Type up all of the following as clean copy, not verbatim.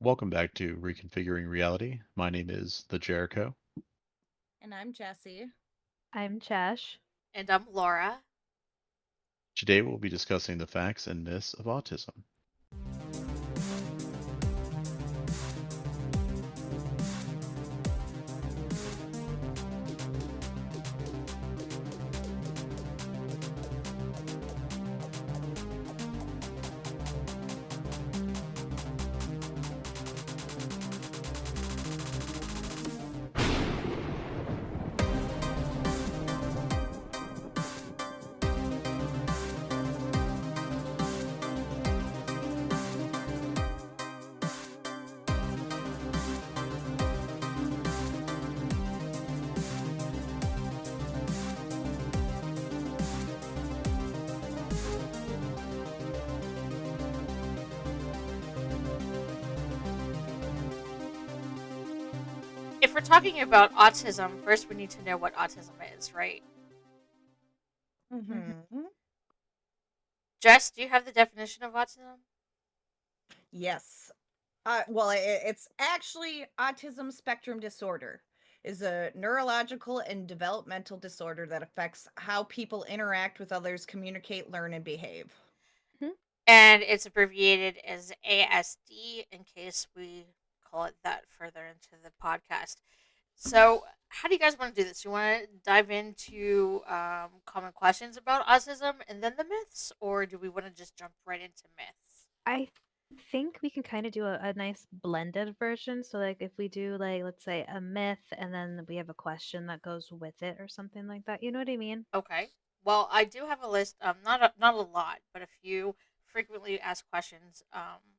Welcome back to Reconfiguring Reality. My name is the Jericho. And I'm Jessie. I'm Chesh. And I'm Laura. Today we'll be discussing the facts and myths of autism. If we're talking about autism, first we need to know what autism is, right? Mm-hmm. Jess, do you have the definition of autism? Yes. It's actually Autism Spectrum Disorder is a neurological and developmental disorder that affects how people interact with others, communicate, learn, and behave. And it's abbreviated as ASD in case we call it that further into the podcast. So, how do you guys want to do this? You want to dive into common questions about autism and then the myths, or do we want to just jump right into myths? I think we can kind of do a nice blended version. So, like, if we do, like, let's say a myth and then we have a question that goes with it or something like that. You know what I mean? Okay. Well, I do have a list. Not a lot, but a few frequently asked questions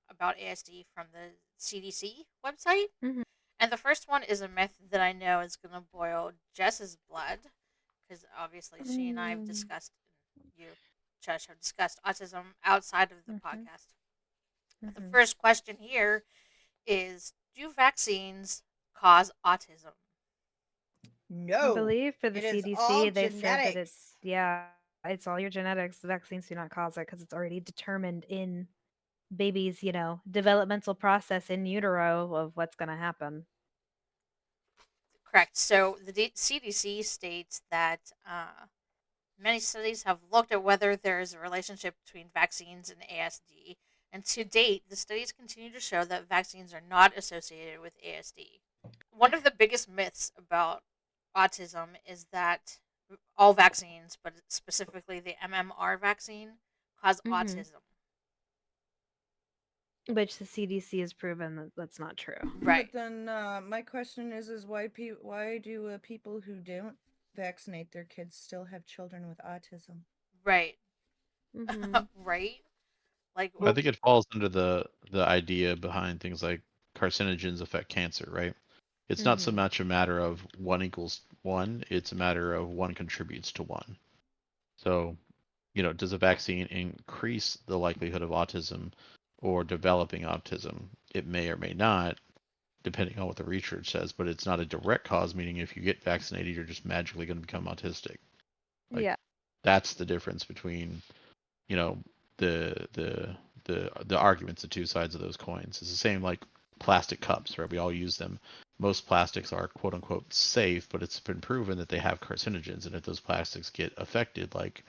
about ASD from the CDC website. Hmm. And the first one is a myth that I know is going to boil Jess's blood, because obviously she and I have Mm. discussed, you, Chesh, have discussed autism outside of the Hmm. podcast. The Hmm. first question here is: do vaccines cause autism? I No, believe for the it is all CDC, they said that genetics. yeah, it's all your genetics. The vaccines do not cause it because it's already determined in baby's, developmental process in utero of what's going to happen. Correct. So the CDC states that many studies have looked at whether there is a relationship between vaccines and ASD, and to date, the studies continue to show that vaccines are not associated with ASD. One of the biggest myths about autism is that all vaccines, but specifically the MMR vaccine, cause Hmm. autism. Which the CDC has proven that that's not true. Right. But then my question is why do people who don't vaccinate their kids still have children with autism? Right. Hmm. Right. Like, I think it falls under the idea behind things like carcinogens affect cancer, right? It's not so Hmm. much a matter of one equals one, it's a matter of one contributes to one. So, does a vaccine increase the likelihood of autism or developing autism? It may or may not, depending on what the research says, but it's not a direct cause, meaning if you get vaccinated, you're just magically going to become autistic. Like, Yeah. that's the difference between, you know, the the the arguments, the two sides of those coins. It's the same like plastic cups, right? We all use them. Most plastics are quote unquote safe, but it's been proven that they have carcinogens, and if those plastics get affected, like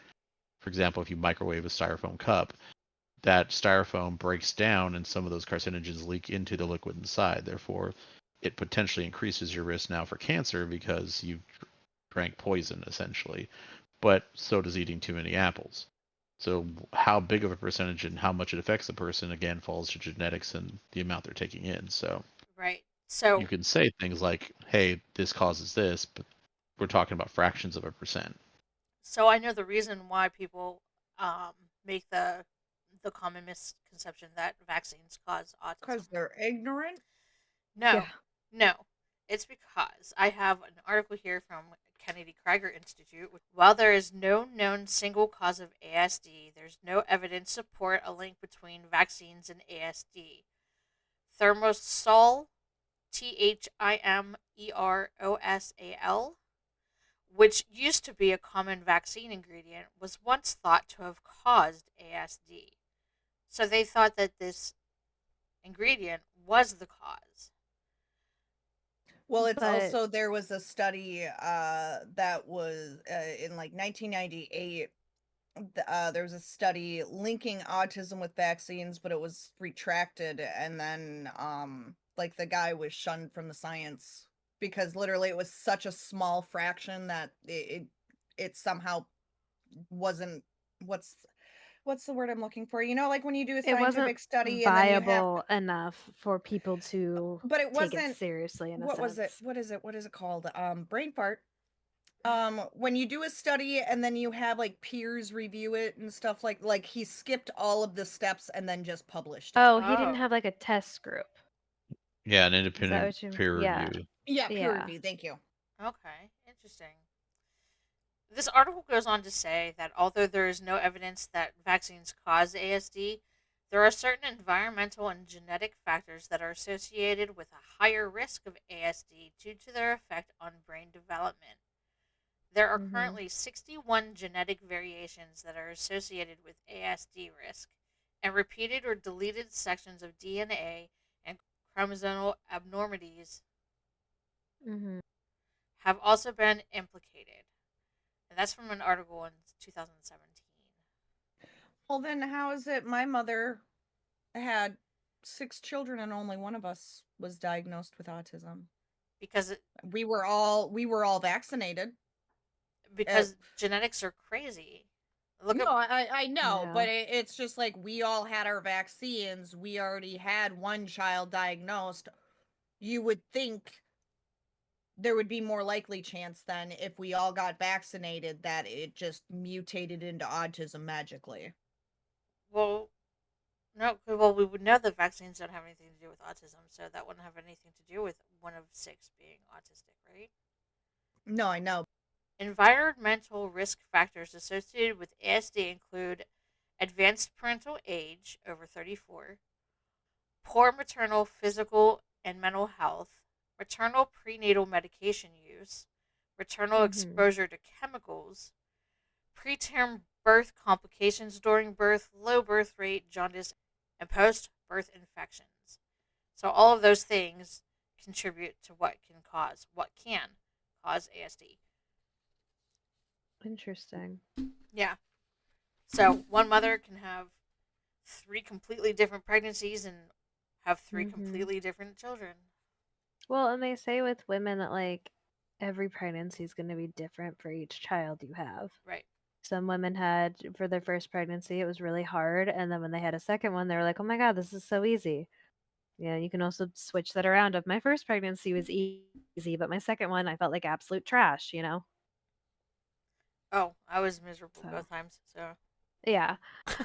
for example, if you microwave a styrofoam cup, that styrofoam breaks down and some of those carcinogens leak into the liquid inside. Therefore, it potentially increases your risk now for cancer because you drank poison essentially. But so does eating too many apples. So how big of a percentage and how much it affects the person again falls to genetics and the amount they're taking in. So right. you So, can say things like, "Hey, this causes this," but we're talking about fractions of a percent. so I know the reason why people make the common misconception that vaccines cause autism. Because they're ignorant? No, Yeah. no. It's because I have an article here from Kennedy Krieger Institute. While there is no known single cause of ASD, there's no evidence to support a link between vaccines and ASD. Thermosol, Thimerosal, which used to be a common vaccine ingredient, was once thought to have caused ASD. So they thought that this ingredient was the cause. Well, it's But also there was a study that was in like 1998. There was a study linking autism with vaccines, but it was retracted, and then like the guy was shunned from the science because literally it was such a small fraction that it somehow wasn't what's the word I'm looking for? You know, like when you do a it wasn't scientific study and then you have viable enough for people to but it take it wasn't seriously in a what was it? sense. What is it called? Brain fart. When you do a study and then you have like peers review it and stuff like he skipped all of the steps and then just published it. Oh, he didn't Oh, have like a test group. Yeah, an Is that independent what you? peer Yeah, review. Yeah, peer yeah. review. Thank you. okay, interesting. This article goes on to say that although there is no evidence that vaccines cause ASD, there are certain environmental and genetic factors that are associated with a higher risk of ASD due to their effect on brain development. There are Mm-hmm. currently 61 genetic variations that are associated with ASD risk, and repeated or deleted sections of DNA and chromosomal abnormalities Mm-hmm. have also been implicated. And that's from an article in 2017. Well, then how is it my mother had 6 children and only one of us was diagnosed with autism? Because it, We were all vaccinated. Uh, because genetics are crazy. Look no, at I know, Yeah. but it's just like we all had our vaccines. We already had one child diagnosed. You would think there would be more likely chance then if we all got vaccinated that it just mutated into autism magically. well, no, well we would know that vaccines don't have anything to do with autism, so that wouldn't have anything to do with one of six being autistic, right? No, I know. Environmental risk factors associated with ASD include advanced parental age over 34, poor maternal physical and mental health, maternal prenatal medication use, maternal Mm-hmm. exposure to chemicals, preterm birth complications during birth, low birth rate, jaundice, and post birth infections. So all of those things contribute to what can cause ASD. Interesting. Yeah. So one mother can have three completely different pregnancies and have three Mm-hmm. completely different children. Well, and they say with women that like every pregnancy is going to be different for each child you have. Right. Some women had for their first pregnancy, it was really hard, and then when they had a second one, they were like, "Oh my god, this is so easy." Yeah, you can also switch that around. Of my first pregnancy was easy, but my second one, I felt like absolute trash. Oh, I was miserable So both times. So yeah,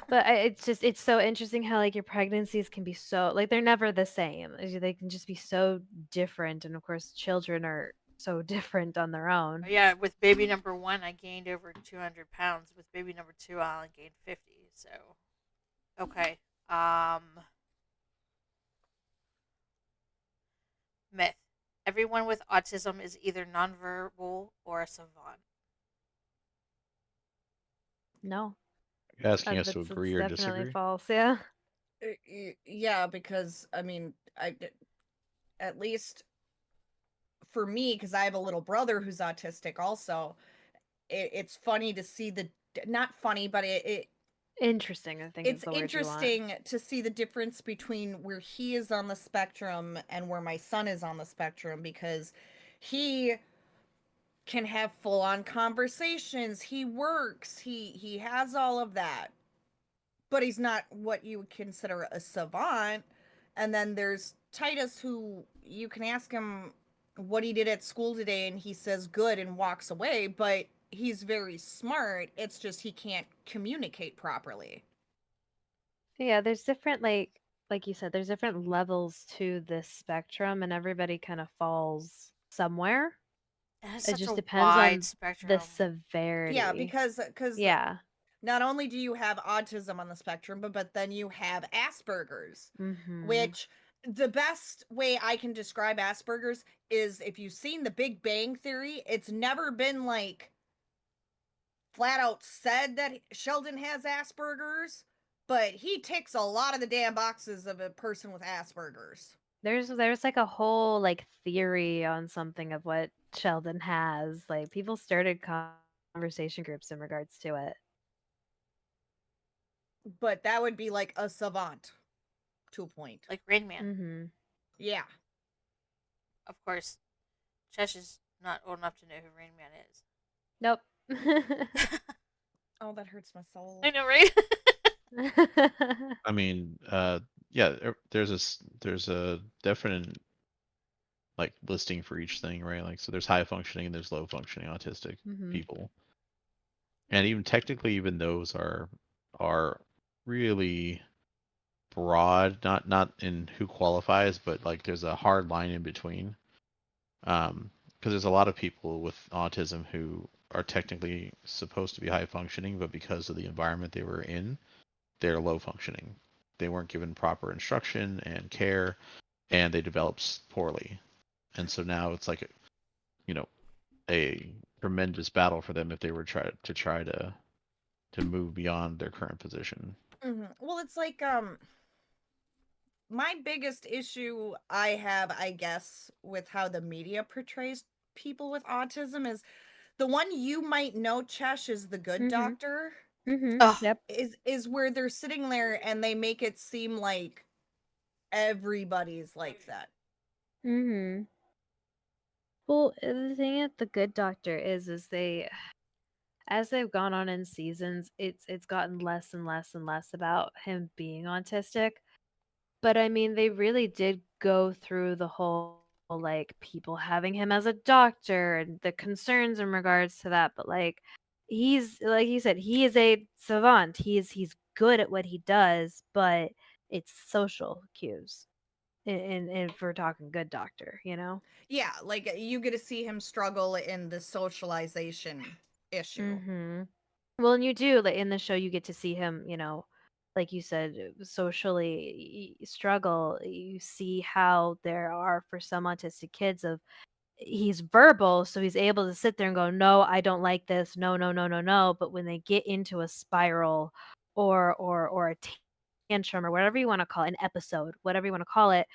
but it's so interesting how like your pregnancies can be so like they're never the same. They can just be so different, and of course, children are so different on their own. yeah, with baby number one, I gained over 200 pounds. With baby number two, I only gained 50. So okay. Myth: everyone with autism is either nonverbal or a savant. No, You're asking us to that's agree it's or definitely disagree? false. Yeah. Yeah, because I mean, at least for me, because I have a little brother who's autistic also. It's funny to see the not funny, but Interesting, I think is it's the word you want. interesting to see the difference between where he is on the spectrum and where my son is on the spectrum because he can have full on conversations. He works. He has all of that. But he's not what you would consider a savant. And then there's Titus who you can ask him what he did at school today and he says good and walks away, but he's very smart. It's just he can't communicate properly. Yeah, there's different like you said, there's different levels to this spectrum and everybody kind of falls somewhere. It has It such just a depends wide on the spectrum. Yeah, severity. because Yeah. not only do you have autism on the spectrum, but then you have Asperger's, Mhm. which the best way I can describe Asperger's is if you've seen The Big Bang Theory, it's never been like flat out said that Sheldon has Asperger's, but he ticks a lot of the damn boxes of a person with Asperger's. There's like a whole like theory on something of what Sheldon has. Like people started conversation groups in regards to it. But that would be like a savant to a point. Like Rain Man. Mhm. Yeah. Of course, Chesh is not old enough to know who Rain Man is. Nope. Oh, that hurts my soul. I know, right? I mean, yeah, there's a definite like listing for each thing, right? Like, so there's high functioning and there's low functioning autistic Mhm. people, and even technically, even those are really broad, not in who qualifies, but like there's a hard line in between. Because there's a lot of people with autism who are technically supposed to be high functioning, but because of the environment they were in, they're low functioning. They weren't given proper instruction and care, and they developed poorly. And so now it's like, you know, a tremendous battle for them if they were try to move beyond their current position. Well, it's like my biggest issue I have, I guess, with how the media portrays people with autism is the one you might know, Chesh, is the good Mhm. doctor. Mhm. Oh, Yep. Is where they're sitting there and they make it seem like everybody's like that. Mhm. Well, the thing at the Good Doctor is they as they've gone on in seasons, it's gotten less and less and less about him being autistic. But I mean, they really did go through the whole like people having him as a doctor and the concerns in regards to that. But like he's like you said, he is a savant. He's good at what he does, but it's social cues. And if we're talking Good Doctor, you know. Yeah, like you get to see him struggle in the socialization issue. Mhm. Well, and you do like in the show you get to see him, like you said, socially struggle. You see how there are for some autistic kids of he's verbal, so he's able to sit there and go, "No, I don't like this. No, no, no, no, no." But when they get into a spiral or a tantrum or whatever you want to call it, an episode, whatever you want to call it,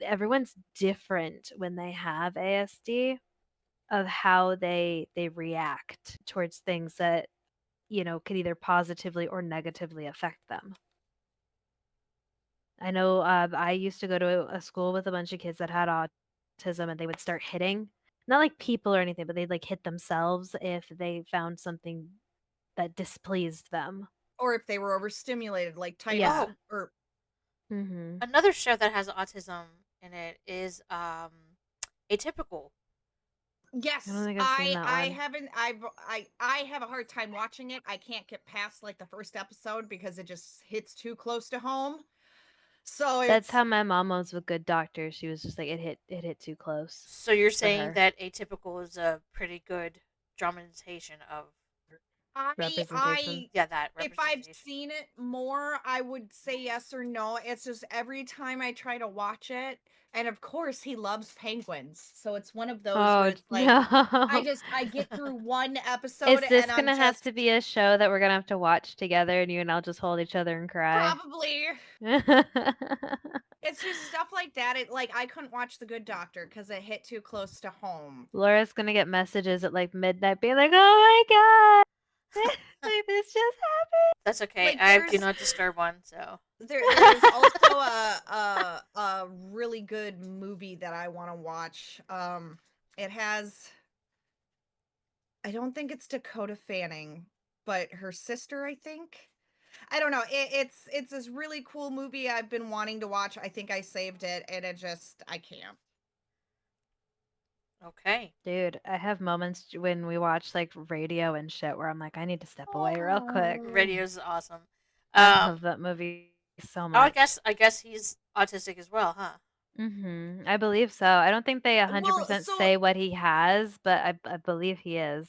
everyone's different when they have ASD of how they react towards things that could either positively or negatively affect them. I know I used to go to a school with a bunch of kids that had autism and they would start hitting, not like people or anything, but they'd like hit themselves if they found something that displeased them. Or if they were overstimulated, like types Yeah. oh, or Mhm. another show that has autism in it is Atypical. I don't yes, think I've seen I that I one. haven't I have a hard time watching it. I can't get past like the first episode because it just hits too close to home. So That's it's how my mom was with Good Doctor. She was just like it hit too close So you're for saying her that Atypical is a pretty good dramatization of representation. I yeah, that if I've representation. seen it more, I would say yes or no. It's just every time I try to watch it, and of course he loves penguins. So it's one of those where Oh it's like no. I get through one episode Is and this I'm gonna have to just be a show that we're gonna have to watch together and you and I'll just hold each other and cry? probably it's just stuff like that. It like I couldn't watch The Good Doctor because it hit too close to home. Laura's gonna get messages at like midnight being like, "Oh my god, like this just That's okay. Like I have do there's not disturb one, so there's also a really good movie that I want to watch. It has I don't think it's Dakota Fanning, but her sister, I think. I don't know. It's this really cool movie I've been wanting to watch. I think I saved it, and it just I can't. okay. Dude, I have moments when we watch like radio and shit where I'm like, I need to step away real quick. Oh. Radio's awesome. I Um. love that movie so Oh, I much. guess I guess he's autistic as well, huh? I believe so. I don't think they Well, 100% say what he has, but I believe he is.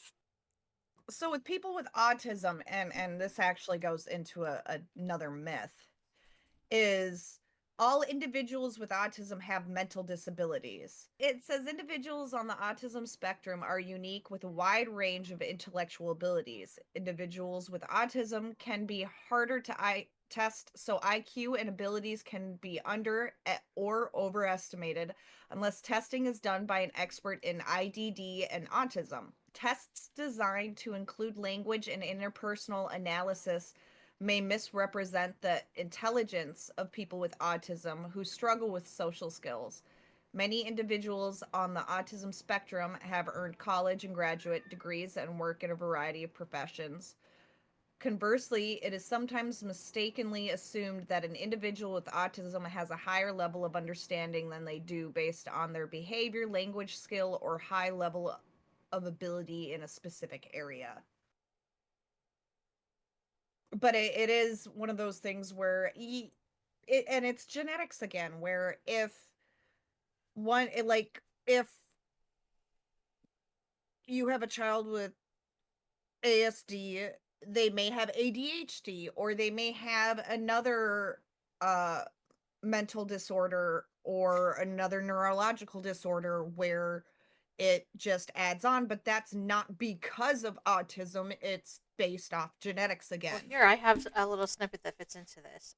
so with people with autism, and this actually goes into another myth, is all individuals with autism have mental disabilities. It says individuals on the autism spectrum are unique with a wide range of intellectual abilities. Individuals with autism can be harder to test, so IQ and abilities can be under or overestimated unless testing is done by an expert in IDD and autism. Tests designed to include language and interpersonal analysis may misrepresent the intelligence of people with autism who struggle with social skills. Many individuals on the autism spectrum have earned college and graduate degrees and work in a variety of professions. Conversely, it is sometimes mistakenly assumed that an individual with autism has a higher level of understanding than they do based on their behavior, language skill, or high level of ability in a specific area. But it is one of those things where and it's genetics again, where if if you have a child with ASD, they may have ADHD, or they may have another uh mental disorder or another neurological disorder where it just adds on, but that's not because of autism, it's based off genetics Well, again. here I have a little snippet that fits into this.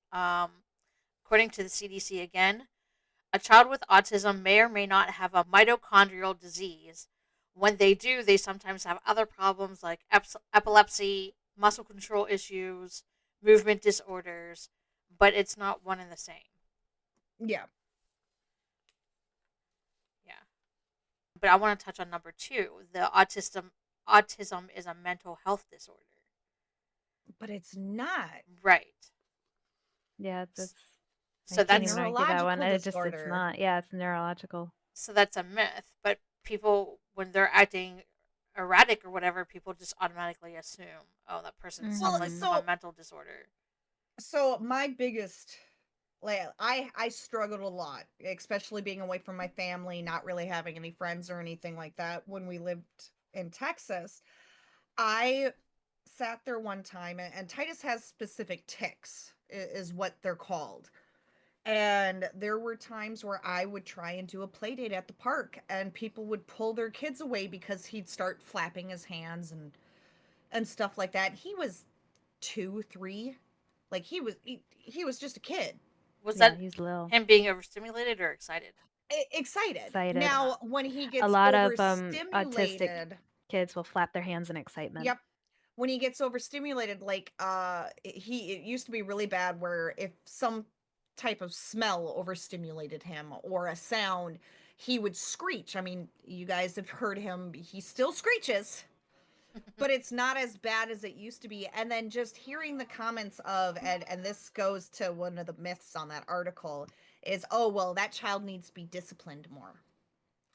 According to the CDC again, a child with autism may or may not have a mitochondrial disease. When they do, they sometimes have other problems like epilepsy, muscle control issues, movement disorders, but it's not one and the same. Yeah. Yeah. But I want to touch on number 2. The autism is a mental health disorder. But it's not. Right. Yeah, S- I So can't that's even argue that one. Neurological It's disorder. not. Yeah, it's neurological. so that's a myth, but people when they're acting erratic or whatever, people just automatically assume, oh, that person Well, suffers Mhm. from a mental disorder. so my biggest, like, I struggled a lot, especially being away from my family, not really having any friends or anything like that when we lived in Texas. I sat there one time, and Titus has specific tics, is what they're called. And there were times where I would try and do a play date at the park, and people would pull their kids away because he'd start flapping his hands and stuff like that. He was 2, 3. Like he was just a kid. Was Yeah, that he's little. him being overstimulated or excited? Excited. Excited. Now, when he A gets lot of autistic overstimulated, kids will flap their hands in excitement. yep. When he gets overstimulated, like it used to be really bad where if some type of smell overstimulated him or a sound, he would screech. I mean, you guys have heard him, he still screeches, but it's not as bad as it used to be. And then just hearing the comments of, and this goes to one of the myths on that article, is, oh well, that child needs to be disciplined more,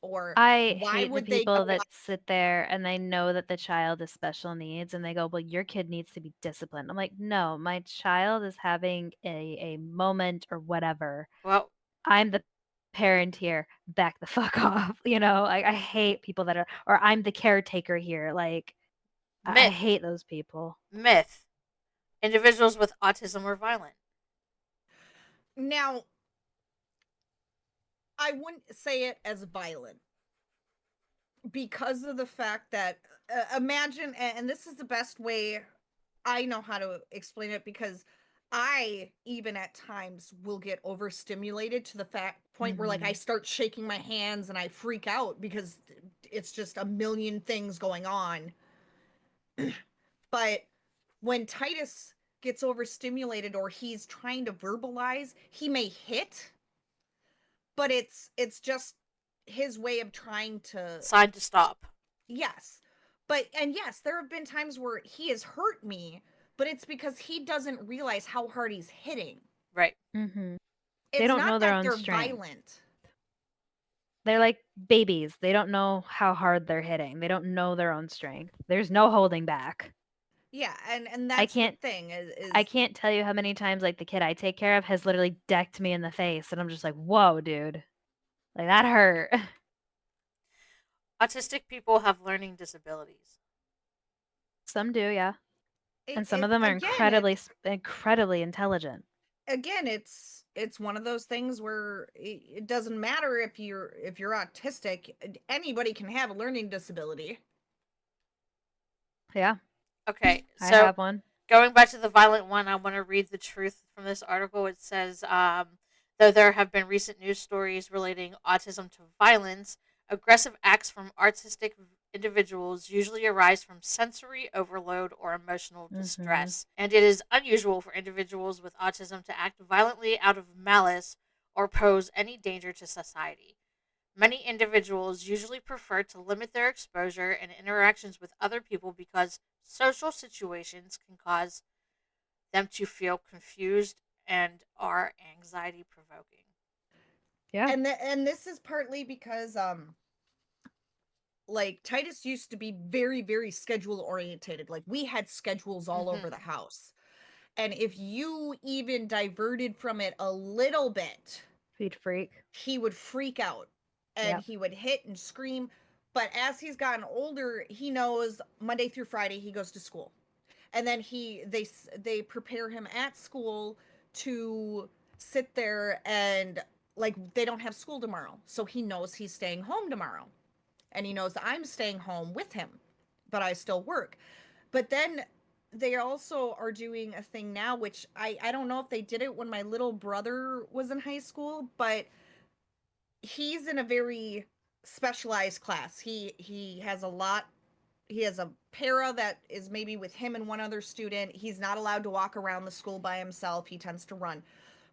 or I why hate the would they people go that sit there and they know that the child is special needs and they go, well, your kid needs to be disciplined. I'm like, no, my child is having a moment or whatever. Well, I'm the parent here. Back the fuck off. I hate people that are, or I'm the caretaker here. Like, I myth, hate those people. myth. Individuals with autism are violent. now? I wouldn't say it as violent because of the fact that imagine, and this is the best way I know how to explain it, because I even at times will get overstimulated to the fact point where, like, I Mhm. start shaking my hands and I freak out because it's just a million things going on. But when Titus gets overstimulated or he's trying to verbalize, he may hit, but it's just his way of trying to, Sign to stop. yes. But and yes, there have been times where he has hurt me, but it's because he doesn't realize how hard he's hitting. Right. Mhm. They It's don't not know their that own they're strength. violent. They're like babies. They don't know how hard they're hitting. They don't know their own strength. There's no holding back. Yeah, and I that's the can't thing I is can't tell you how many times like the kid I take care of has literally decked me in the face and I'm just like, "Whoa, dude. Like that hurt." Autistic people have learning disabilities. Some do, yeah. And some of it them are again, it's incredibly intelligent. again, it's one of those things where it doesn't matter if you're autistic. Anybody can have a learning disability. Yeah, Okay, I so have one. going back to the violent one, I want to read the truth from this article. It says, though there have been recent news stories relating autism to violence, aggressive acts from artistic individuals usually arise from sensory overload or emotional Mm-hmm. distress, and it is unusual for individuals with autism to act violently out of malice or pose any danger to society. Many individuals usually prefer to limit their exposure and interactions with other people because social situations can cause them to feel confused and are anxiety provoking. Yeah. And this is partly because like Titus used to be very very schedule orientated. Like we had schedules all over the Mm-hmm. house. And if you even diverted from it a little bit, Feed freak. he would freak out and Yep. he would hit and scream. But as he's gotten older, he knows Monday through Friday he goes to school. And then they prepare him at school to sit there and like they don't have school tomorrow. So he knows he's staying home tomorrow. And he knows I'm staying home with him, but I still work. But then they also are doing a thing now, which I don't know if they did it when my little brother was in high school, but he's in a very specialized class. He has a lot. He has a para that is maybe with him and one other student. He's not allowed to walk around the school by himself. He tends to run.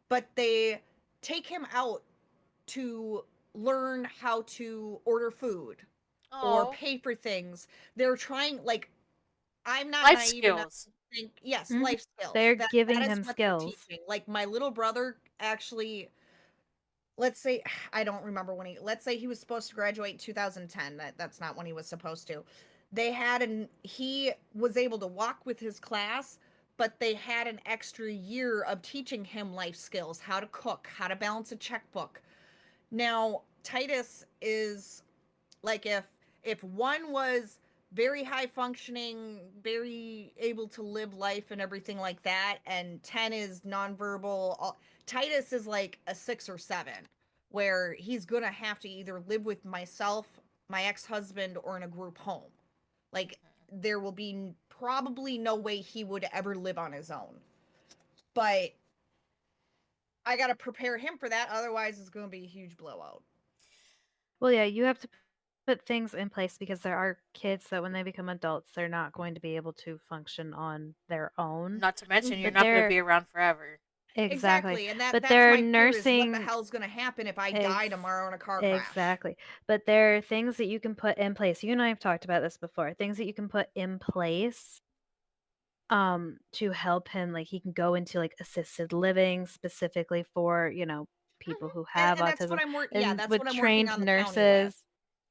But they take him out to learn how to order food or Oh, pay for things. They're trying like I'm not life naive enough skills. to think yes, Hmm. life skills. They're That giving is him what they're skills. teaching. Like my little brother actually let's say I don't remember when let's say he was supposed to graduate in 2010. That's not when he was supposed to. They had an he was able to walk with his class, but they had an extra year of teaching him life skills, how to cook, how to balance a checkbook. Now, Titus is like if one was very high functioning, very able to live life and everything like that, and 10 is nonverbal, Titus is like a 6 or 7 where he's going to have to either live with myself, my ex-husband or in a group home. Like there will be probably no way he would ever live on his own. But I got to prepare him for that, otherwise it's going to be a huge blowout. Well, yeah, you have to put things in place because there are kids that when they become adults, they're not going to be able to function on their own. Not to mention, you're Mhm. But not going to they're be around forever. exactly. Exactly, and But that's they're my fear is what the nursing hell's gonna happen if I die ex tomorrow in a car crash. exactly. But there are things that you can put in place. You and I have talked about this before. Things that you can put in place to help him, like he can go into like assisted living specifically for, people Mhm. who And, have and that's what autism I'm working. Yeah, and that's with what I'm working trained on the county with. nurses.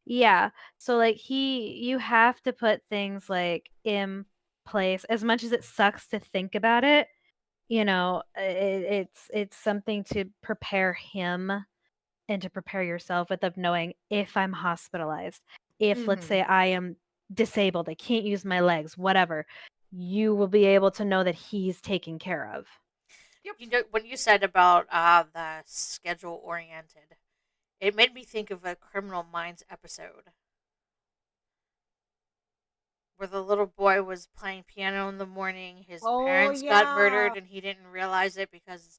Yeah. So like you have to put things like in place as much as it sucks to think about it, it's something to prepare him and to prepare yourself with of knowing if I'm hospitalized, if let's Hmm. say I am disabled, I can't use my legs, whatever, you will be able to know that he's taken care of. Yep. You know, when you said about the schedule oriented, it made me think of a Criminal Minds episode where the little boy was playing piano in the morning. His Oh parents got yeah. murdered and he didn't realize it because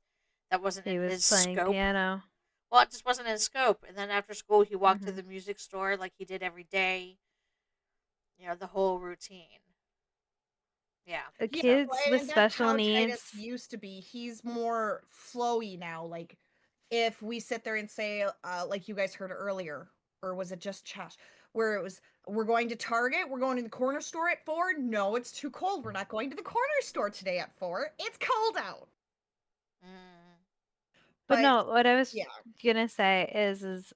that wasn't He in was his playing scope. piano. Well, it just wasn't in his scope. And then after school, he walked to Hmm. the music store like he did every day. You know, the whole routine. Yeah. Yeah, well, Kids with and that's special how Titus needs, used to be. He's more flowy now. Like if we sit there and say, like you guys heard earlier, or was it just Josh, where it was, we're going to Target, we're going to the corner store at 4. No, it's too cold. We're not going to the corner store today at 4. It's cold out. Mm. but But no, what I was yeah. gonna say is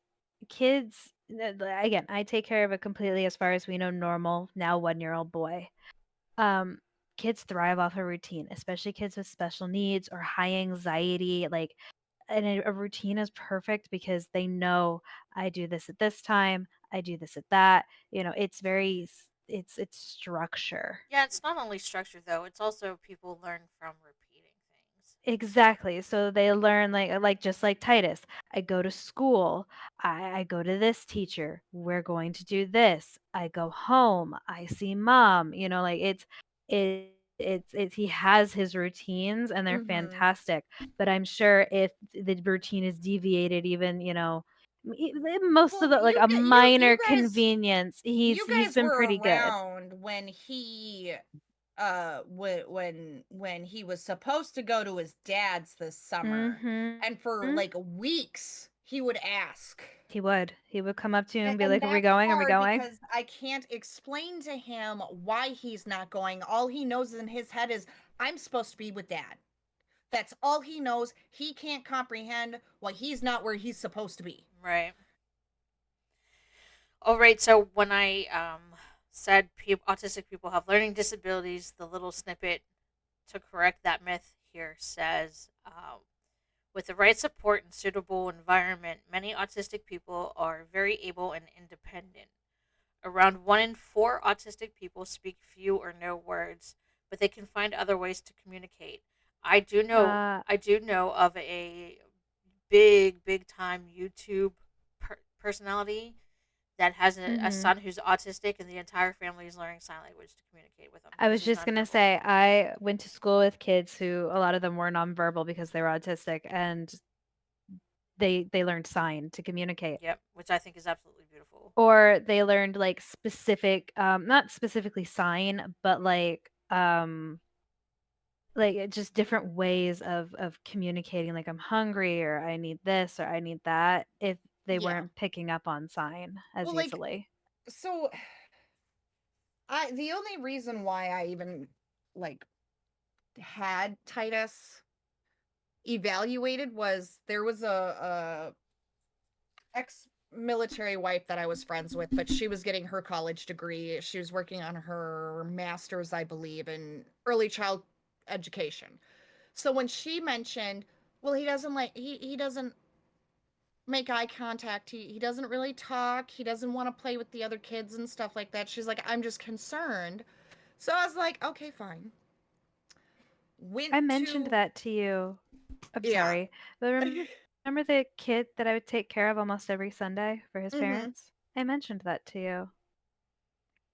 kids, again, I take care of it completely as far as we know, normal, now 1-year-old boy. um Kids thrive off a routine, especially kids with special needs or high anxiety, like, and a routine is perfect because they know I do this at this time, I do this at that, it's very it's structure. Yeah, it's not only structure, though. It's also people learn from repeating things. Exactly. So they learn like just like Titus. I go to school. I go to this teacher. We're going to do this. I go home. I see mom. Like it's he has his routines and they're Mm-hmm. fantastic. But I'm sure if the routine is deviated even, most of Well, the like a minor convenience, you he's guys been were pretty good. around when he when he was supposed to go to his dad's this summer, and for Mhm. like weeks he would ask. He would. He would come up to you and be And like, "Are we that's going? Are we hard going?" because I can't explain to him why he's not going. All he knows in his head is I'm supposed to be with dad. That's all he knows. He can't comprehend why he's not where he's supposed to be. Right. All right. So when I said autistic people have learning disabilities, the little snippet to correct that myth here says, with the right support and suitable environment, many autistic people are very able and independent. Around 1 in 4 autistic people speak few or no words, but they can find other ways to communicate. I do know. Uh, I do know of a big time YouTube personality that has a mhm. son who's autistic, and the entire family is learning sign language to communicate with him I because was he's just gonna nonverbal. say I went to school with kids who a lot of them were nonverbal because they were autistic, and they learned sign to communicate, Yep, which I think is absolutely beautiful. or they learned like specific, not specifically sign, but just different ways of communicating. Like I'm hungry, or I need this, or I need that. If they Yeah. weren't picking up on sign as Well, like, easily. so the only reason why I even like had Titus evaluated was there was a ex-military wife that I was friends with, but she was getting her college degree. She was working on her master's, I believe, in early child education. So when she mentioned, well, he doesn't he doesn't make eye contact. He doesn't really talk. He doesn't want to play with the other kids and stuff like that. She's like, I'm just concerned. So I was like, okay, fine. Went I mentioned to that to you. I'm yeah. sorry, but remember the kid that I would take care of almost every Sunday for his Mm-hmm. parents? I mentioned that to you.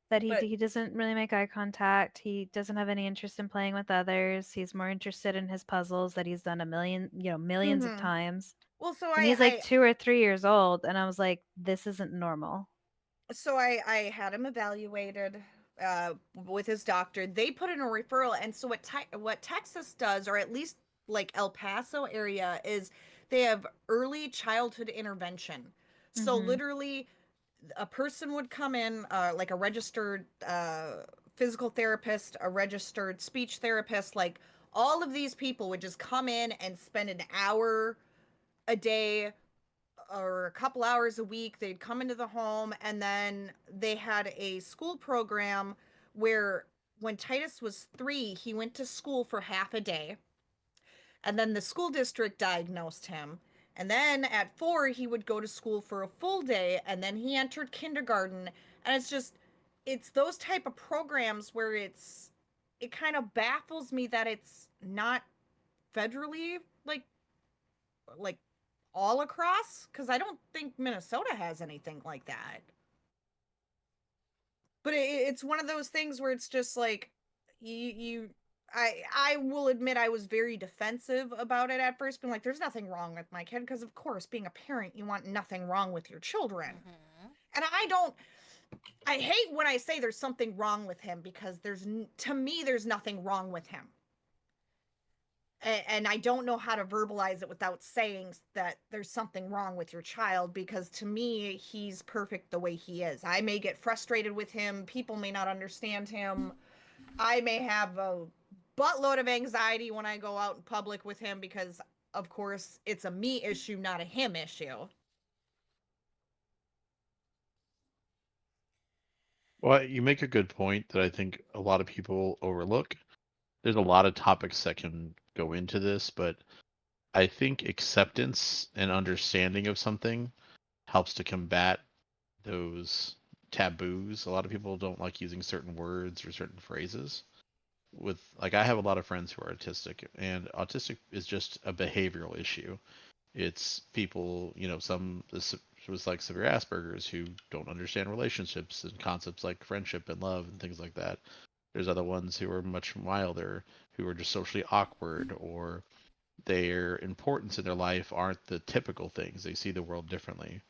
That he But he doesn't really make eye contact. He doesn't have any interest in playing with others. He's more interested in his puzzles that he's done millions of mm-hmm. times. Well, And he's like 2 or 3 years old, and I was like, "This isn't normal." I had him evaluated with his doctor. They put in a referral, and so what Texas does, or at least like El Paso area, is they have early childhood intervention. So Mhm. literally, a person would come in, like a registered physical therapist, a registered speech therapist, like all of these people would just come in and spend an hour a day or a couple hours a week. They'd come into the home, and then they had a school program where when Titus was 3, he went to school for half a day, and then the school district diagnosed him. And then at 4, he would go to school for a full day, and then he entered kindergarten. And it's those type of programs where it kind of baffles me that it's not federally like all across, because I don't think Minnesota has anything like that. But it's one of those things where it's just like you I will admit I was very defensive about it at first, being like, there's nothing wrong with my kid, because of course, being a parent, you want nothing wrong with your children. Hmm. And I hate when I say there's something wrong with him, because to me there's nothing wrong with him. And I don't know how to verbalize it without saying that there's something wrong with your child, because to me, he's perfect the way he is. I may get frustrated with him. People may not understand him. I may have a buttload of anxiety when I go out in public with him, because, of course, it's a me issue, not a him issue. Well, you make a good point that I think a lot of people overlook. There's a lot of topics that can go into this, but I think acceptance and understanding of something helps to combat those taboos. A lot of people don't like using certain words or certain phrases. with like I have a lot of friends who are autistic, and autistic is just a behavioral issue. It's people, some this was like severe Asperger's who don't understand relationships and concepts like friendship and love and things like that. There's other ones who are much milder, who are just socially awkward, or their importance in their life aren't the typical things. They see the world differently.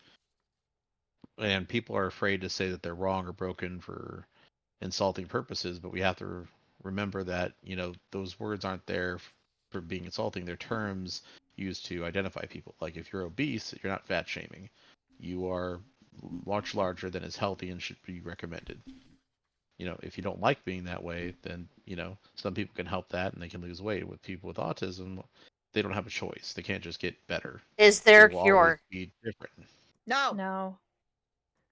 And people are afraid to say that they're wrong or broken for insulting purposes, but we have to remember that, those words aren't there for being insulting. They're terms used to identify people. Like if you're obese, you're not fat shaming. You are much larger than is healthy and should be recommended. If you don't like being that way, then, some people can help that and they can lose weight. With people with autism, they don't have a choice. They can't just get better. Is They there a will always cure? be different. No. No.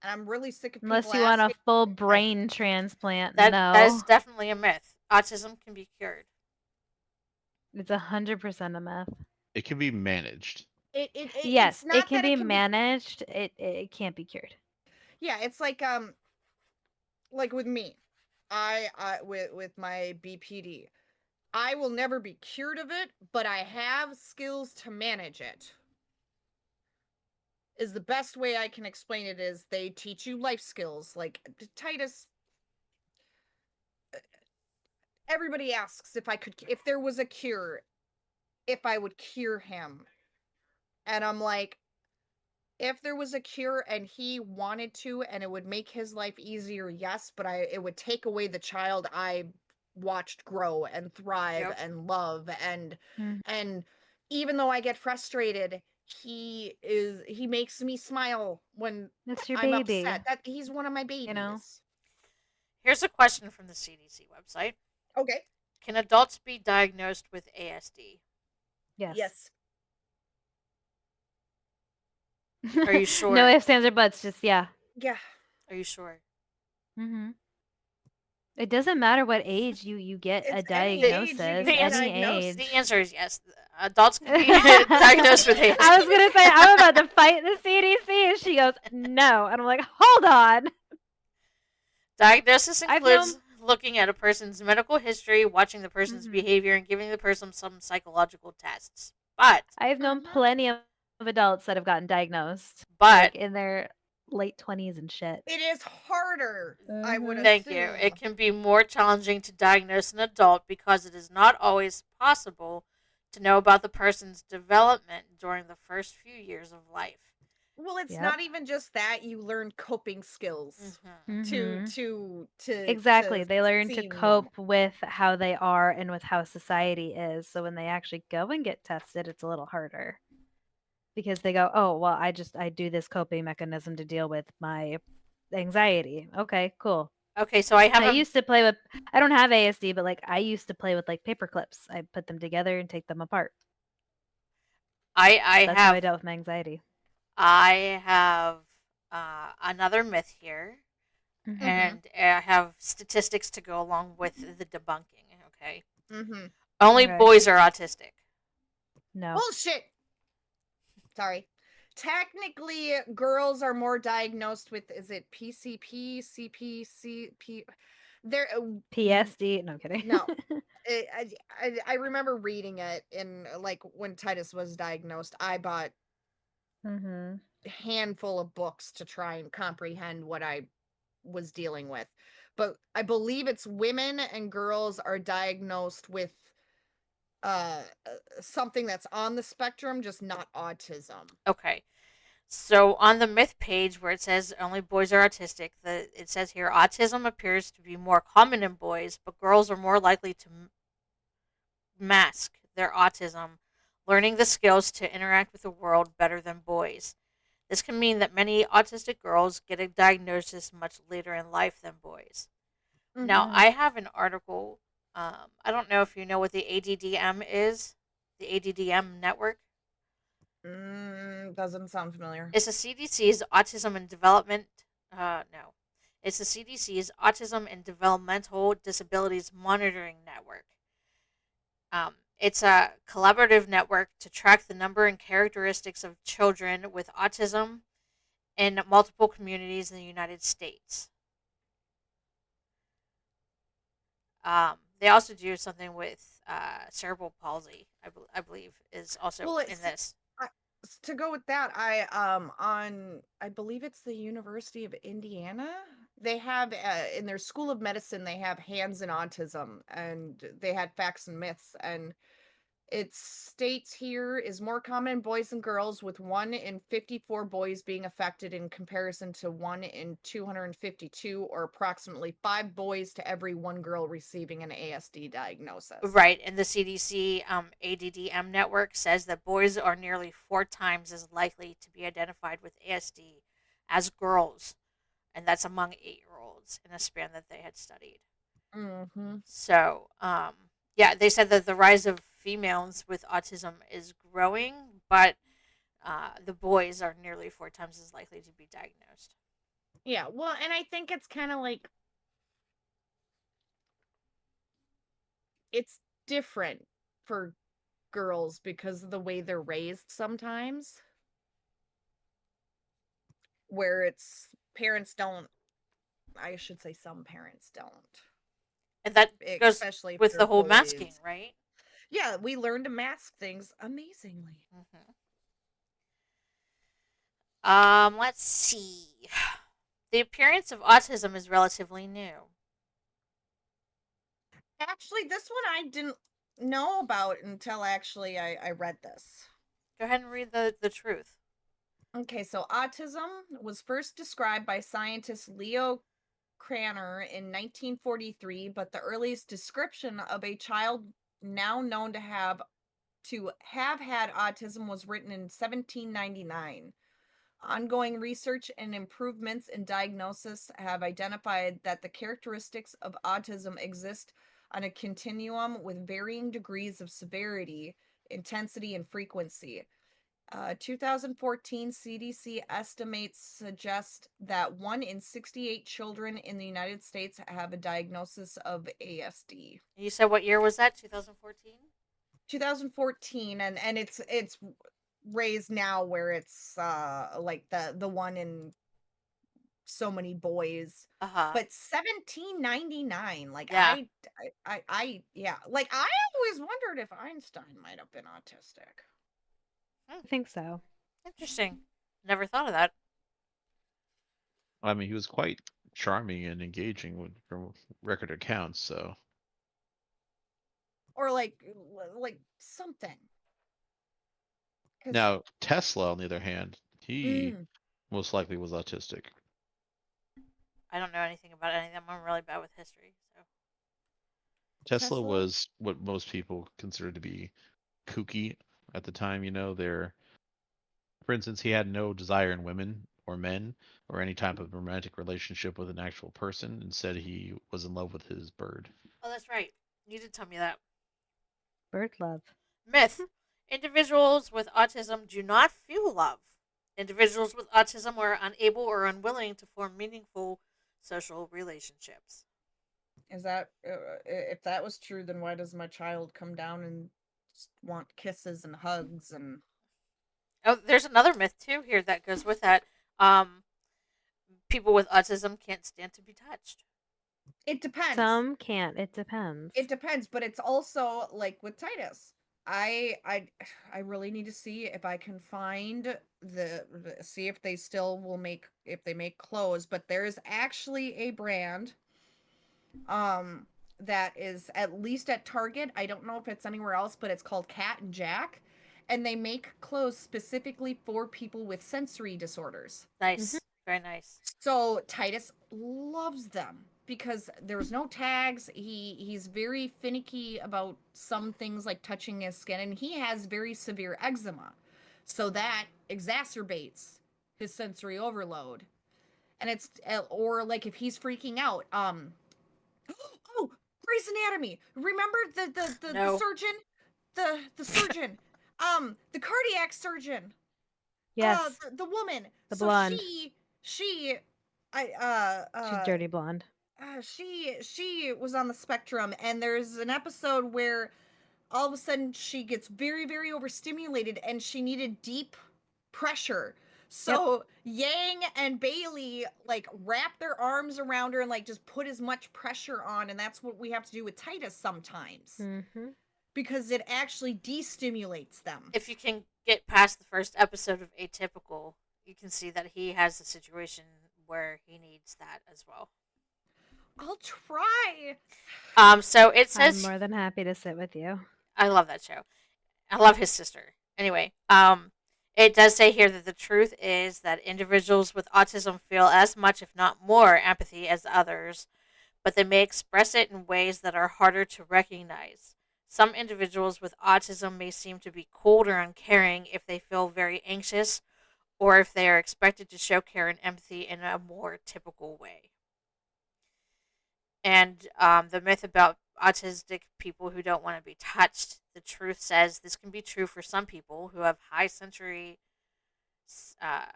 And I'm really sick of Unless people you want a asking. full like, brain transplant, That is no. definitely a myth. Autism can be cured. It's 100% a myth. It can be managed. Yes, it's it not can that be it can be. managed. It can't be cured. Yeah, it's like with me, with my BPD, I will never be cured of it, but I have skills to manage it. Is the best way I can explain it. Is they teach you life skills like Titus. Everybody asks if there was a cure, if I would cure him, and I'm like, if there was a cure and he wanted to and it would make his life easier, yes, but it would take away the child I watched grow and thrive Yep. and love and Mm. and even though I get frustrated, he makes me smile when It's your I'm baby. upset. That he's one of my babies. Here's a question from the CDC website. Okay. Can adults be diagnosed with ASD? Yes. Yes. Are you sure? No ifs, ands, or buts. Just yeah. Yeah. Are you sure? Mm-hmm. It doesn't matter what age you get It's a any age you diagnosis. can get Any diagnosed. age. The answer is yes. Adults can be diagnosed with ASD. I was gonna say I'm about to fight the CDC, and she goes no, and I'm like, hold on. Diagnosis I've includes known- looking at a person's medical history, watching the person's Mhm. behavior, and giving the person some psychological tests. But I've known Mhm. plenty of adults that have gotten diagnosed, But- like in their late 20s and shit. It is harder, I would Mhm. thank you. assume. It can be more challenging to diagnose an adult because it is not always possible to know about the person's development during the first few years of life. Well, it's Yep. not even just that. You learn coping skills Mhm. to Exactly. They learn to succeed in cope with how they are and with how society is. So when they actually go and get tested, it's a little harder. Because they go, "Oh, well, I do this coping mechanism to deal with my anxiety." Okay, cool. Okay, so I I haven't. used to play with I don't have ASD, but like I used to play with like paper clips. I put them together and take them apart. I That's how I have. dealt with my anxiety. I have another myth here, Mhm. and I have statistics to go along with the debunking. Okay, Mm-hmm. only Okay. boys are autistic. No. Bullshit. Sorry. Technically, girls are more diagnosed with, is it PCP, CPCP? There. PSD. No kidding. No. I remember reading it in like when Titus was diagnosed. I bought Mhm. a handful of books to try and comprehend what I was dealing with. But I believe it's women and girls are diagnosed with something that's on the spectrum, just not autism. Okay. So on the myth page where it says only boys are autistic, it says here autism appears to be more common in boys, but girls are more likely to mask their autism, learning the skills to interact with the world better than boys. This can mean that many autistic girls get a diagnosis much later in life than boys. Now, Mhm. I have an article. I don't know if you know what the ADDM is, the ADDM network. Doesn't sound familiar. It's the CDC's Autism and Development. No. It's the CDC's Autism and Developmental Disabilities Monitoring Network. It's a collaborative network to track the number and characteristics of children with autism in multiple communities in the United States. they also do something with cerebral palsy. I believe is also Well, in it's this. to go with that. I believe it's the University of Indiana. They have in their School of Medicine they have hands in autism, and they had facts and myths, and it states here is more common in boys and girls, with 1 in 54 boys being affected in comparison to 1 in 252, or approximately 5 boys to every 1 girl receiving an ASD diagnosis. Right, and the CDC ADDM network says that boys are nearly 4 times as likely to be identified with ASD as girls, and that's among 8-year-olds in a span that they had studied. Mm-hmm. So, yeah, they said that the rise of females with autism is growing, but the boys are nearly 4 times as likely to be diagnosed. Yeah, well, and I think it's kind of like it's different for girls because of the way they're raised sometimes, where it's parents don't, I should say some parents don't, And that goes especially if with they're the whole masking, boys. right? Yeah, we learn to mask things amazingly. Mm-hmm. Let's see. The appearance of autism is relatively new. Actually, this one I didn't know about until actually I read this. Go ahead and read the truth. Okay, so autism was first described by scientist Leo Cranner in 1943, but the earliest description of a child now known to have had autism was written in 1799. Ongoing research and improvements in diagnosis have identified that the characteristics of autism exist on a continuum with varying degrees of severity, intensity, and frequency. 2014 CDC estimates suggest that 1 in 68 children in the United States have a diagnosis of ASD. You said what year was that? 2014? 2014, and it's raised now where it's like the one in so many boys. Uh-huh. But 1799, like Yeah. yeah, like I always wondered if Einstein might have been autistic. I think so. Interesting. Never thought of that. I mean, he was quite charming and engaging from record accounts. So Or like something. now Tesla, on the other hand, he Mm, most likely was autistic. I don't know anything about any of them. I'm really bad with history. So Tesla Tesla. was what most people considered to be kooky at the time. For instance, he had no desire in women or men or any type of romantic relationship with an actual person. Instead, he was in love with his bird. oh, that's right. You did tell me that. Bird love. Myth. Individuals with autism do not feel love. Individuals with autism are unable or unwilling to form meaningful social relationships. Is that if that was true, then why does my child come down and want kisses and hugs and Oh, there's another myth too here that goes with that. Um, People with autism can't stand to be touched. it depends. Some can't. It depends. It depends, but it's also like with Titus. I really need to see if I can find see if they still will make if they make clothes, but there is actually a brand that is at least at Target. I don't know if it's anywhere else, but it's called Cat and Jack, and they make clothes specifically for people with sensory disorders. Nice. Very nice. So Titus loves them because there's no tags. He's very finicky about some things like touching his skin, and he has very severe eczema. So that exacerbates his sensory overload. And it's or like if he's freaking out, oh, Grey's Anatomy. Remember the No. surgeon? The surgeon. The cardiac surgeon. Yes. The woman. The So blonde. she She's dirty blonde. she was on the spectrum, and there's an episode where all of a sudden she gets very overstimulated and she needed deep pressure. So Yang and Bailey like wrap their arms around her and like just put as much pressure on, and that's what we have to do with Titus sometimes Mm-hmm. because it actually destimulates them. If you can get past the first episode of Atypical, you can see that he has a situation where he needs that as well. I'll try. So it I'm says more than happy to sit with you. I love that show. I love his sister. Anyway, it does say here that the truth is that individuals with autism feel as much, if not more, empathy as others, but they may express it in ways that are harder to recognize. Some individuals with autism may seem to be cold or uncaring if they feel very anxious or if they are expected to show care and empathy in a more typical way. And the myth about autistic people who don't want to be touched, the truth says this can be true for some people who have high sensory, uh,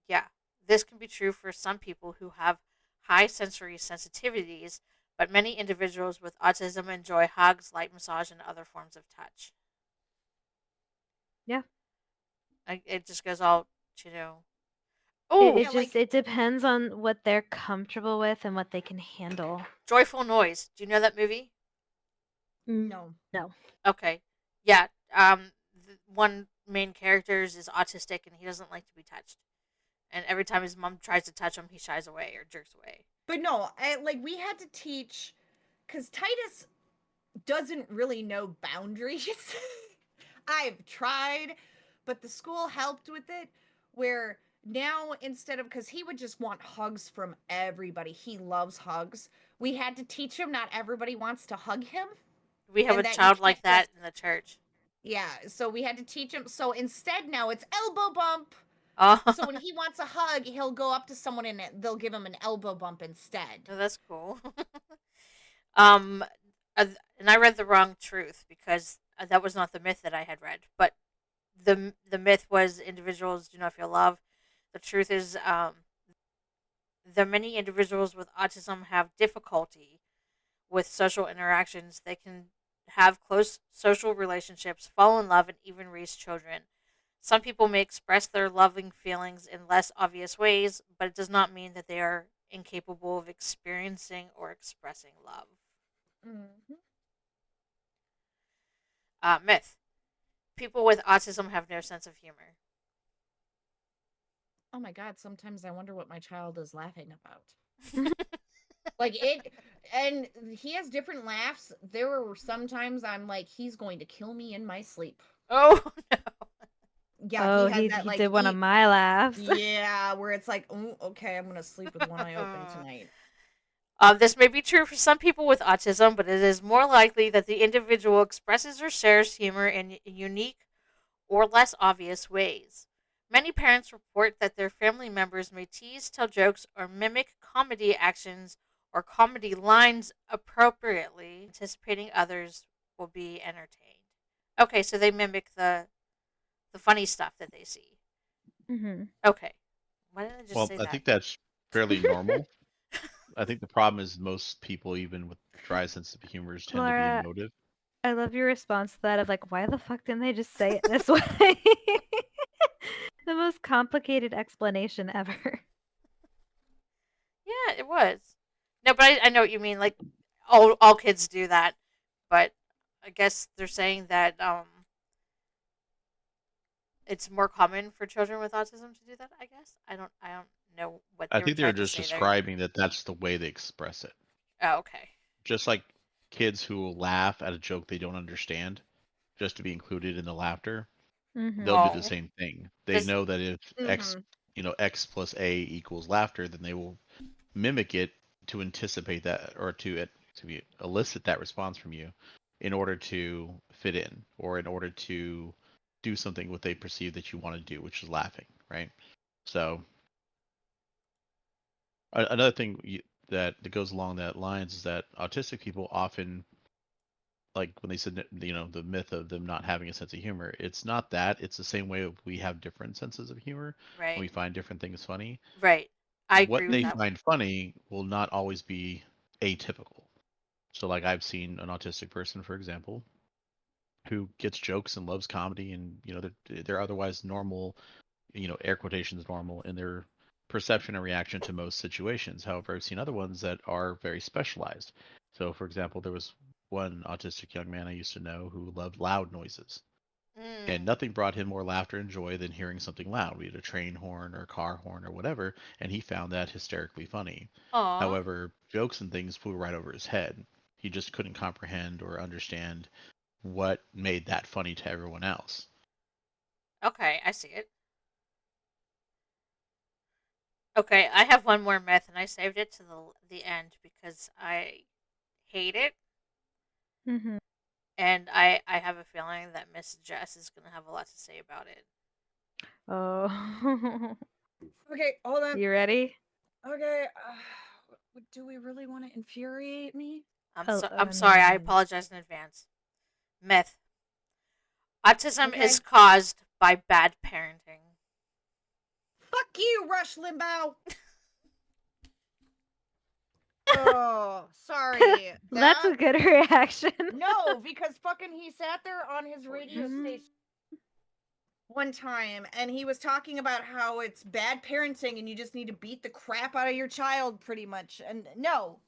yeah, this can be true for some people who have high sensory sensitivities, but many individuals with autism enjoy hugs, light massage, and other forms of touch. Yeah. It just goes all, you know. It, Oh, it Yeah, just like- it depends on what they're comfortable with and what they can handle. Joyful Noise. Do you know that movie? No. No. Okay. Yeah. One main character is autistic and he doesn't like to be touched. And every time his mom tries to touch him, he shies away or jerks away. But no, like we had to teach because Titus doesn't really know boundaries. I've tried, but the school helped with it where now instead of because he would just want hugs from everybody, he loves hugs. We had to teach him not everybody wants to hug him. We have And a that you child like can't that just- in the church. Yeah, so we had to teach him. So instead now it's elbow bump. Oh, So when he wants a hug, he'll go up to someone and they'll give him an elbow bump instead. oh, that's cool. um, and I read the wrong truth because that was not the myth that I had read. But the myth was individuals do not feel love. The truth is, the many individuals with autism have difficulty with social interactions. They can have close social relationships, fall in love, and even raise children. Some people may express their loving feelings in less obvious ways, but it does not mean that they are incapable of experiencing or expressing love. Mm-hmm. Myth. People with autism have no sense of humor. Oh my god, sometimes I wonder what my child is laughing about. Like it, and he has different laughs. There were sometimes I'm like, he's going to kill me in my sleep. Oh, no. Yeah, Oh, he has he that like did one of my laughs. yeah, where it's like, oh, okay, I'm gonna sleep with one eye open tonight. This may be true for some people with autism, but it is more likely that the individual expresses or shares humor in unique or less obvious ways. Many parents report that their family members may tease, tell jokes, or mimic comedy actions or comedy lines appropriately, anticipating others will be entertained. Okay, so they mimic the funny stuff that they see. Mm-hmm. Okay. Why didn't I just Well, say I that? think that's fairly normal. I think the problem is most people, even with dry sense of humors, tend to be Laura, emotive. I love your response to that of like, why the fuck didn't they just say it this way? The most complicated explanation ever. Yeah, it was. No, but I know what you mean. Like, all kids do that. But I guess they're saying that it's more common for children with autism to do that. I guess I don't know what I they were think they're trying to just say there. describing that that's the way they express it. Oh, okay. Just like kids who will laugh at a joke they don't understand just to be included in the laughter, Mm-hmm. they'll do the Oh. same thing. They Does- know that if x, Mhm. x plus a equals laughter, then they will mimic it to anticipate that or to elicit that response from you in order to fit in or in order to do something what they perceive that you want to do, which is laughing, right? So another thing that goes along that lines is that autistic people often, like when they said the myth of them not having a sense of humor, it's not that. It's the same way we have different senses of humor and we right. find different things funny. Right. I What agree with they that one. find funny will not always be atypical. So like I've seen an autistic person, for example, who gets jokes and loves comedy, and they're otherwise normal, air quotations normal in their perception and reaction to most situations. However, I've seen other ones that are very specialized. So, for example, there was one autistic young man I used to know who loved loud noises. And Mm. nothing brought him more laughter and joy than hearing something loud, be it a train horn or a car horn or whatever, and he found that hysterically funny. Aw. However, jokes and things flew right over his head. He just couldn't comprehend or understand what made that funny to everyone else. Okay, I see it. Okay, I have one more myth, and I saved it to the end because I hate it, Mm-hmm. and I have a feeling that Miss Jess is gonna have a lot to say about it. Oh. Okay, hold on. You ready? Okay, do we really want to infuriate me? I'm sorry. I mean, apologize in advance. Myth: autism Okay. is caused by bad parenting. Fuck you, Rush Limbaugh. Oh, sorry. that's a good reaction. No, because fucking he sat there on his radio Mhm. station one time and he was talking about how it's bad parenting and you just need to beat the crap out of your child pretty much. And no.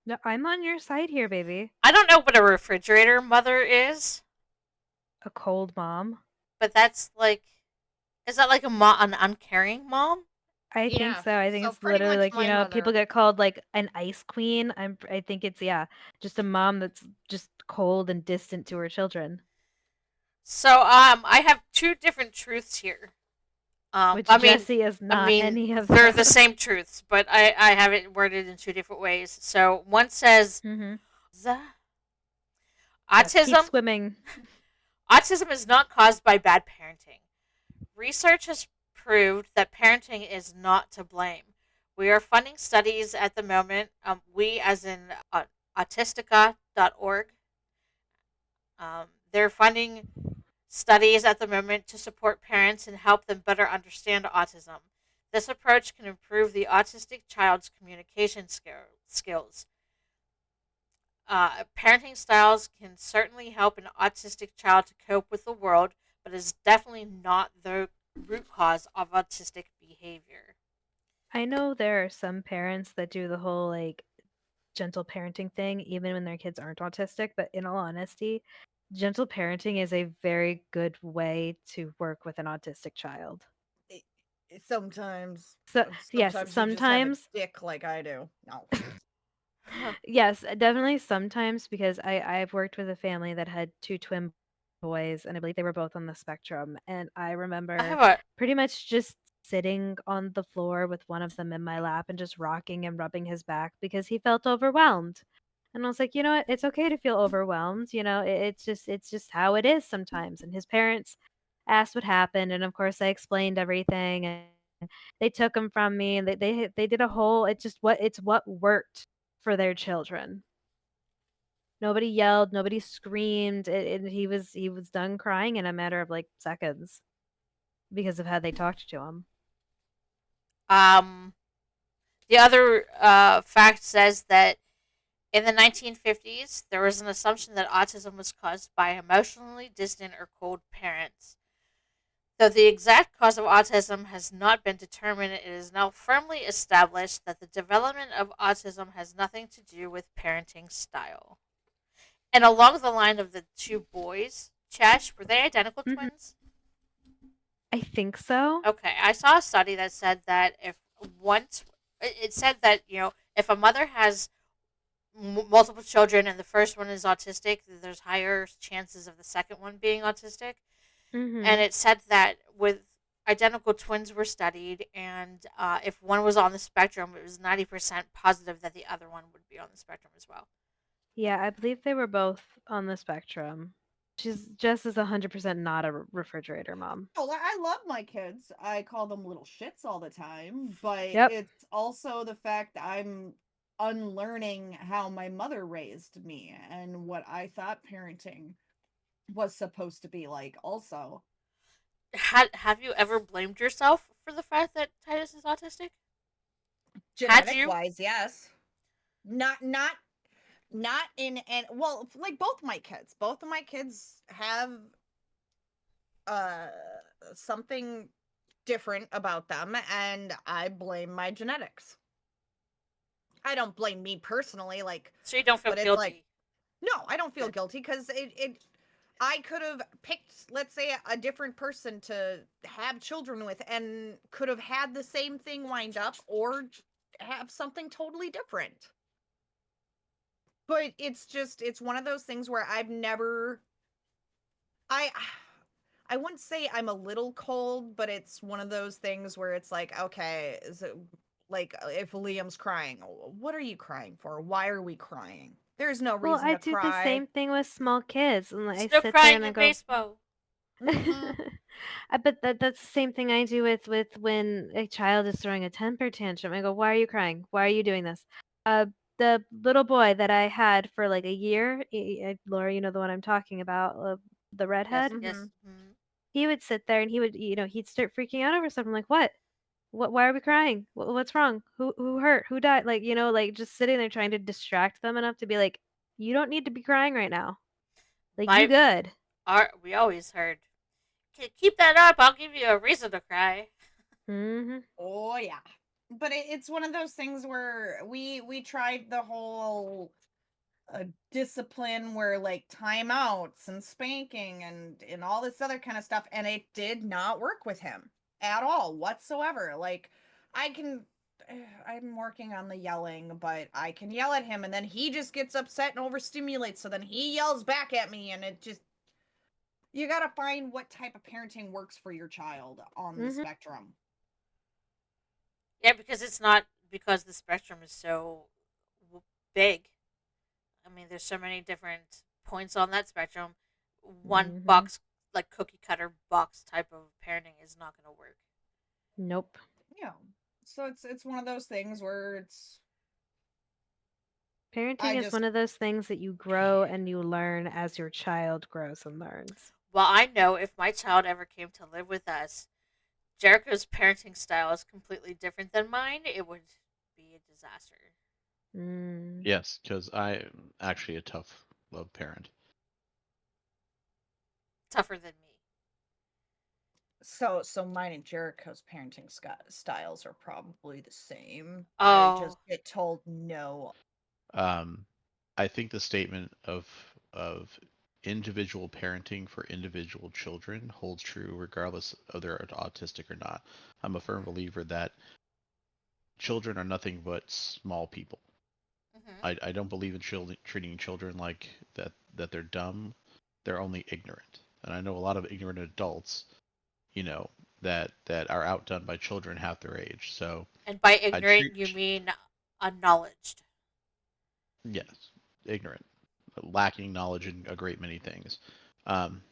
No, I'm on your side here, baby. I don't know what a refrigerator mother is, A cold mom. but that's like, is that like an uncaring mom? I think Yeah, so. I think so it's pretty literally much like, my people mother. get called like an ice queen. I think it's just a mom that's just cold and distant to her children. So I have two different truths here. Which I mean, Jesse is not any of they're the those. same truths, but I have it worded in two different ways. So one says, Mm-hmm. Yes, keep autism swimming. autism is not caused by bad parenting. Research has proved that parenting is not to blame. We are funding studies at the moment. We, as in autistica.org, they're funding studies at the moment to support parents and help them better understand autism. This approach can improve the autistic child's communication skills. Parenting styles can certainly help an autistic child to cope with the world, but is definitely not the root cause of autistic behavior. I know there are some parents that do the whole like gentle parenting thing, even when their kids aren't autistic. But in all honesty, gentle parenting is a very good way to work with an autistic child. Sometimes. So, yes, Sometimes you just have a sometimes, dick like I do. No. yes, definitely sometimes because I've worked with a family that had two twin boys, and I believe they were both on the spectrum. And I I remember have a pretty much just sitting on the floor with one of them in my lap and just rocking and rubbing his back because he felt overwhelmed. And I was like, you know what? It's okay to feel overwhelmed. It's just how it is sometimes. And his parents asked what happened, and of course I explained everything, and they took him from me, and they did a whole. It's what worked for their children. Nobody yelled, nobody screamed, and he was done crying in a matter of like seconds because of how they talked to him. um the other fact says that in the 1950s there was an assumption that autism was caused by emotionally distant or cold parents. Though the exact cause of autism has not been determined, it is now firmly established that the development of autism has nothing to do with parenting style. And along the line of the two boys, Chesh, were they identical Mhm. twins? I think so. Okay, I saw a study that said that if once it said that if a mother has multiple children and the first one is autistic, there's higher chances of the second one being autistic. And Mhm. it said that with identical twins were studied, and if one was on the spectrum, it was 90% positive that the other one would be on the spectrum as well. Yeah, I believe they were both on the spectrum. She's just is 100% not a refrigerator mom. Oh, I love my kids. I call them little shits all the time, but Yep. it's also the fact that I'm unlearning how my mother raised me and what I thought parenting was supposed to be like also. Have you ever blamed yourself for the fact that Titus is autistic? Had Genetic you? wise, yes. Not in and well, like both my kids. Both of my kids have uh something different about them, and I blame my genetics. I don't blame me personally, like, So you don't feel but it's like, guilty. no, I don't feel Good. guilty because I could have picked, let's say, a different person to have children with and could have had the same thing wind up or have something totally different. But it's one of those things where I've never, I, I wouldn't say I'm a little cold, but it's one of those things where it's like, okay, is it like if Liam's crying, what are you crying for? Why are we crying? There's no Well, reason I to do the cry. same thing with small kids, and There's I no sit there crying and I in go, baseball. Mm-mm. but that's the same thing I do with when a child is throwing a temper tantrum. I go, why are you crying? Why are you doing this? Uh, the little boy that I had for like a year, Laura, you know the one I'm talking about, the Yes, redhead. yes. Mhm. He would sit there and he would, he'd start freaking out over something. I'm like, what? What? Why are we crying? What's wrong? Who hurt? Who died? Like, like just sitting there trying to distract them enough to be like, you don't need to be crying right now. Like, you My good. we always heard, Keep that up. I'll give you a reason to cry." Mm-hmm. Oh yeah. But it's one of those things where we tried the whole discipline where like timeouts and spanking and all this other kind of stuff, and it did not work with him at all whatsoever. Like I can I'm working on the yelling, but I can yell at him and then he just gets upset and overstimulates, so then he yells back at me, and it just, you got to find what type of parenting works for your child on the Mm-hmm. spectrum. Yeah, because it's not because the spectrum is so big. I mean, there's so many different points on that spectrum. One Mm-hmm. box, like cookie cutter box type of parenting, is not going to work. Nope. Yeah. So it's one of those things where it's, Parenting I is just, one of those things that you grow and you learn as your child grows and learns. Well, I know if my child ever came to live with us, Jericho's parenting style is completely different than mine. It would be a disaster. Mm. Yes, because I'm actually a tough love parent. Tougher than me. so mine and Jericho's parenting styles are probably the same. I Oh, just get told no. Um, I think the statement of individual parenting for individual children holds true regardless of they're autistic or not. I'm a firm believer that children are nothing but small people. hmm I don't believe in treating children like that they're dumb. They're only ignorant. And I know a lot of ignorant adults, you know, that are outdone by children half their age. So and by I ignorant, treat you mean unknowledged. yes, ignorant, lacking knowledge in a great many things. Um,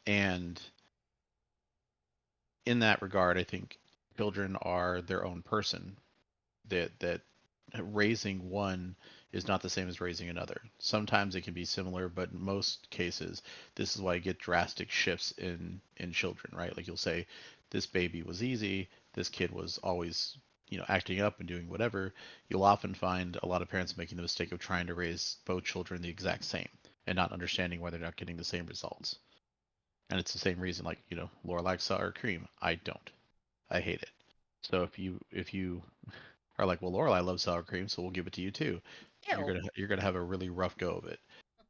and in that regard, I think children are their own person. That raising one is not the same as raising another. Sometimes it can be similar, but in most cases, this is why you get drastic shifts in children, right? Like you'll say, this baby was easy, this kid was always, acting up and doing whatever. You'll often find a lot of parents making the mistake of trying to raise both children the exact same and not understanding why they're not getting the same results. And it's the same reason, like, Laura likes sour cream. I don't. I hate it. So if you are like, well, Lorelai loves sour cream, so we'll give it to you too. You're Ew. gonna you're gonna have a really rough go of it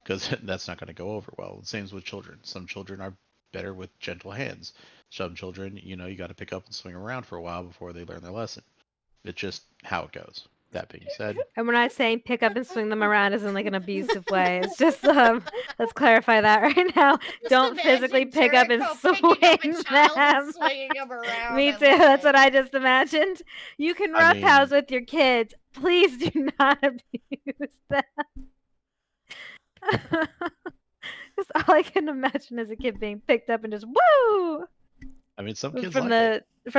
because that's not gonna go over well. Same with children. Some children are better with gentle hands. Some children, you got to pick up and swing around for a while before they learn their lesson. It's just how it goes. That being said, And we're not saying pick up and swing them around as in like an abusive way. It's just let's clarify that right now. Just Don't physically imagine pick up and Jericho picking up a swing child and them. swinging him around Me and too. That's what like, I just imagined. You can I roughhouse mean, with your kids. Please do not abuse them. Because all I can imagine is a kid being picked up and just woo some kids from like it.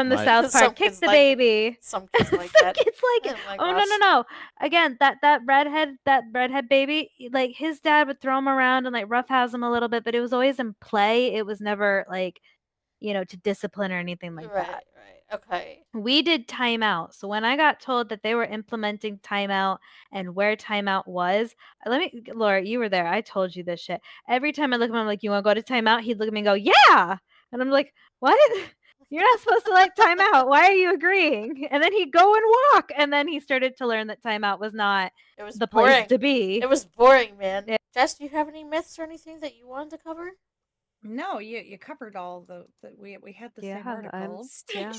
the My South Some Park, kick kids the like it. baby. Some kids Some like that. kids like it. Oh my Oh no no gosh. no! Again, that redhead baby, like his dad would throw him around and like roughhouse him a little bit, but it was always in play. It was never like to discipline or anything like that. Right, right. Okay. We did timeout. So when I got told that they were implementing timeout and where timeout was, Laura, you were there. I told you this shit. Every time I look at him, I'm like, you want to go to timeout? He'd look at me and go, yeah. And I'm like, what? You're not supposed to like time out. Why are you agreeing? And then he'd go and walk. And then he started to learn that timeout was not It was the boring. place to be. It was boring, man. Yeah. Jess, do you have any myths or anything that you wanted to cover? No, you covered all the we had the same articles. Yeah.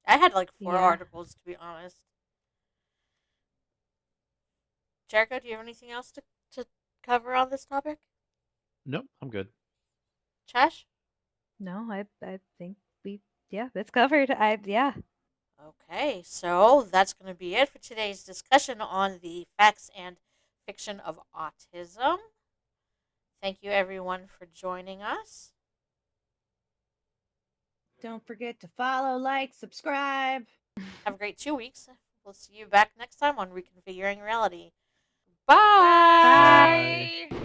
I had like 4 Yeah. articles, to be honest. Jericho, do you have anything else to cover on this topic? Nope, I'm good. Chash? No, I think it's covered. Yeah. Okay, so that's going to be it for today's discussion on the facts and fiction of autism. Thank you, everyone, for joining us. Don't forget to follow, like, subscribe. Have a great 2 weeks. We'll see you back next time on Reconfiguring Reality. Bye! Bye.